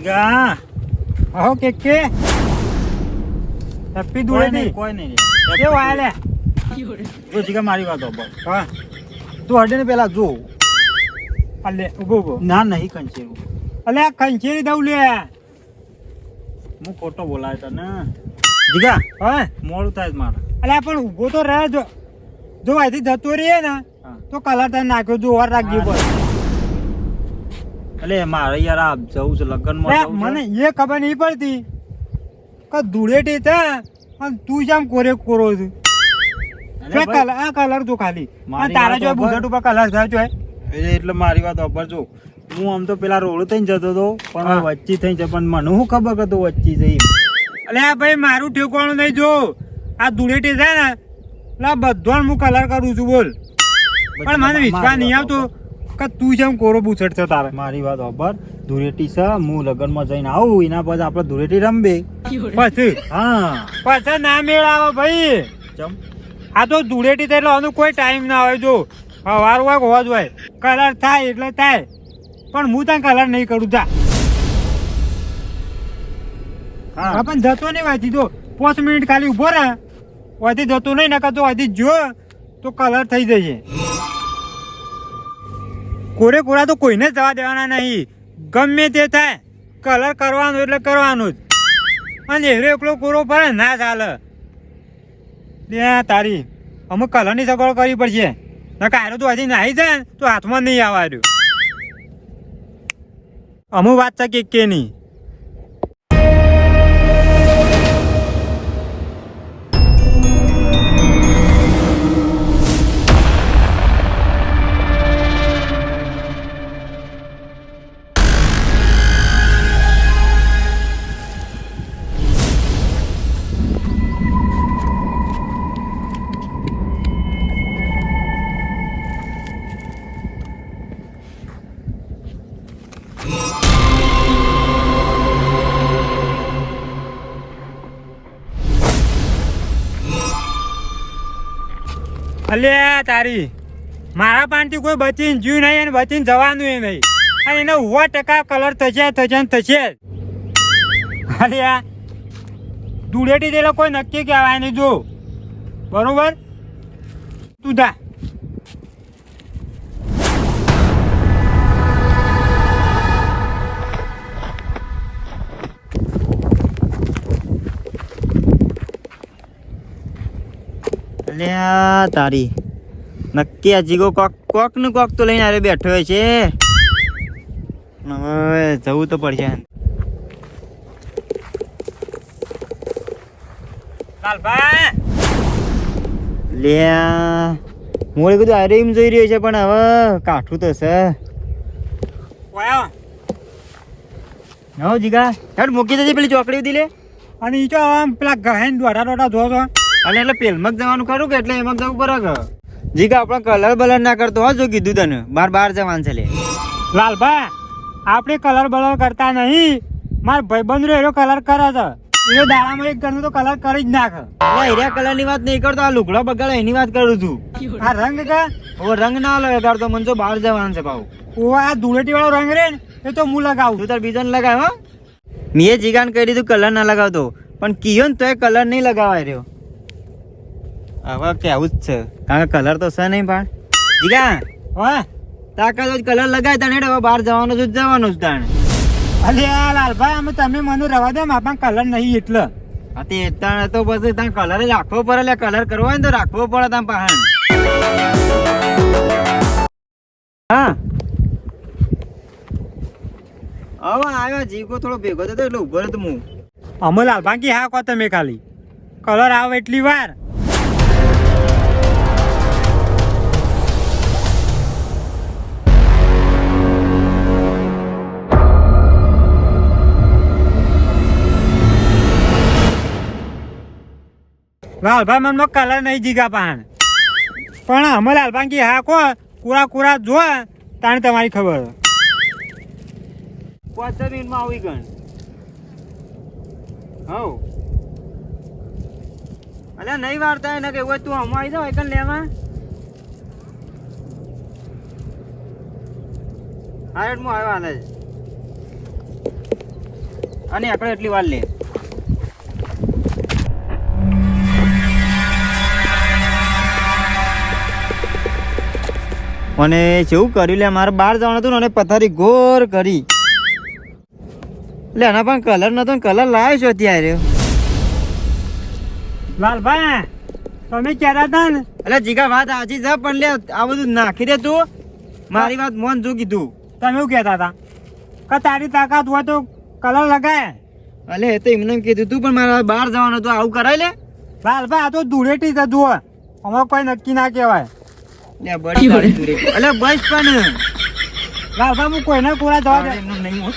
જીગા આહો કે હેપી ધૂળેટી કોઈ નહીં કેવું આલે જો જીગા મારી વાત બસ હા તું હડે ને પેલા જો અલે ઉભો ના નહીં કંચેરું અલે આ કંચેરી દઉં લે હું ખોટો બોલાય તને જીગા હા મોડું થાય છે મારે અલે પણ ઉભો તો રહે જો અહીંથી જતો રહીએ ને હા. તો કલર તને નાખ્યો જો વાર રાખજો બસ એટલે મારે યાર આ જવું છે લગ્નમાં લે, જવું મને એ ખબર નહીં પડતી કે ધૂળેટી છે અને તું જેમ કોરે કોરો છું છે કલર આ કલર તો ખાલી મારી તારા વાત જો ખબર? બુઝટ ઉપર કલર થાય છે એટલે મારી વાત વાપર જો હું આમ તો પેલા રોડ થઈને જતો હતો પણ હા. વચ્ચે થઈ છે પણ મને શું ખબર કે તું વચ્ચે જઈ અલે આ ભાઈ મારું ઠેકવાનું નહીં જો આ ધૂળેટી છે ને એટલે આ બધો હું કલર કરું છું બોલ પણ મને વિશ્વાસ નહીં આવતો કે તું જેમ કોરો બુઝટ છે તારે મારી વાત વાપર ધૂળેટી છે હું લગ્નમાં જઈને આવું એના પછી આપણે ધૂળેટી રમબે પછી હા પછી ના મેળ આવે ભાઈ ચમ આ તો ધૂળેટી થાય એટલે આનો કોઈ ટાઈમ ના હોય જો સવાર હોય હોવા જ હોય કલર થાય એટલે થાય પણ હું ત્યાં કલર નહીં કરું જા હા પણ જતો નહીં વાંચી તો 5 મિનિટ ખાલી ઉભો રહે વાંચી જતો નહીં નકર તો વાંચી જો તો કલર થઈ જશે કોરે કોરા તો કોઈને જવા દેવાના નહીં ગમે તે થાય કલર કરવાનો એટલે કરવાનો જ અને એરો એકલો કોરો પડે ના ચાલે લે તારી અમુક કલરની સગવડ કરવી પડશે નકર આરો તો હજી નાહી જાય ને તો હાથમાં નહીં આવવા રહ્યો અમુક વાત છે કે નહીં અલ્યા તારી મારા પાનથી કોઈ બચીને જીવ નહીં અને બચીને જવાનું એ નહીં અને એને 100% કલર થશે થશે અલ્યા ધૂળેટી દેલો કોઈ નક્કી કહેવાય નહીં જો બરોબર તું જા અલ્યા તારી નક્કી આ જીગો કોક નું કોક તો લઈને આરે બેઠો હોય છે હવે જવું તો પડશે લાલભાઈ લ્યા હું કીધું આરે એમ જોઈ રહ્યો છે પણ હવે કાઠું તો છે ઓયા હો જીગા હેડ મૂકી દેજે પેલી ચોકડી ઉધી લે અને ઈ તો આમ પેલા ગહેન દોડા જો છો અને એટલે પેલમક જવાનું ખરું કે એટલે એમાં જવું પડે જીગા આપણે કલર બલર ના કરતો હો જો કીધું તને બહાર જવાનું છે લે લાલભાઈ આપણે કલર બલર કરતા નહીં માર ભાઈબંધ એનો કલર કરે છે એનો દાડામાં એક ઘરનો તો કલર કરી જ નાખે હીરા કલર ની વાત નહીં કરતો આ લુગડો બગાડે એની વાત કરું છું આ રંગ કે હવે રંગ ના લગાડતો મને તો બહાર જવાનું છે ભાવ ઓ આ ધૂળેટી વાળો રંગ રે ને એ તો હું લગાવું તું તાર બીજો ને લગાવ હો મેં જીગાને કહી દીધું કલર ના લગાવતો પણ કીયો ને તોય કલર નહીં લગાવાય રહ્યો હવે કેવું જ છે કારણ કે કલર તો છે નહીં પણ જીગા હા તાકાત કલર લગાય તને હવે બહાર જવાનું જ જવાનું જ તાણે અલ્યા લાલભાઈ અમે તમે મને રવા દે મારા કલર નહીં એટલે હા તે તાણે તો પછી તારે કલર જ રાખવો પડે એટલે કલર કરવો હોય ને તો રાખવો પડે તાર પાસે હા હવે આવ્યો જીગો થોડો ભેગો થતો એટલે ઉભો રહ્યો હું અમે લાલભાઈ કી હા કહો તમે ખાલી કલર આવે એટલી વાર લાલભાઈ મનમાં કલર નહીં જીગા પાન પણ અમે લાલભાઈ કી હા કહો કુરા જો તાણે તમારી ખબર 5 મિનિટમાં આવી ગણ હવ અલ્યા નહીં વારતા એને કે તું આમાં આવી જાવ એકન લેવા હા હું આવ્યો હાલે અને આકડો એટલી વાર લે. મને કેવું કર્યું લે, મારે બહાર જવાનું હતું ને અને પથારી ગોર કરી. એટલે આના પણ કલર નતો, કલર લાવ્યો છો અત્યારે. લાલભાઈ તમે કહેતા હતા ને એટલે જીગા વાત સાચી છે, પણ લે આ બધું નાખી દે તું. મારી વાત મોન જો કીધું. તમે એવું કહેતા હતા કે તારી તાકાત હોય તો કલર લગાય. અલે એ તો એમને કીધું તું, પણ મારે બહાર જવાનું હતું, આવું કરાય લે. લાલભાઈ આ તો ધૂળેટી છે જુઓ, અમારે કોઈ નક્કી ના કહેવાય. લે બડી તારી તું રે. અલે બસ પણ લાલભાઈ હું કોઈને કોરા જવા દે એમનું નહીં.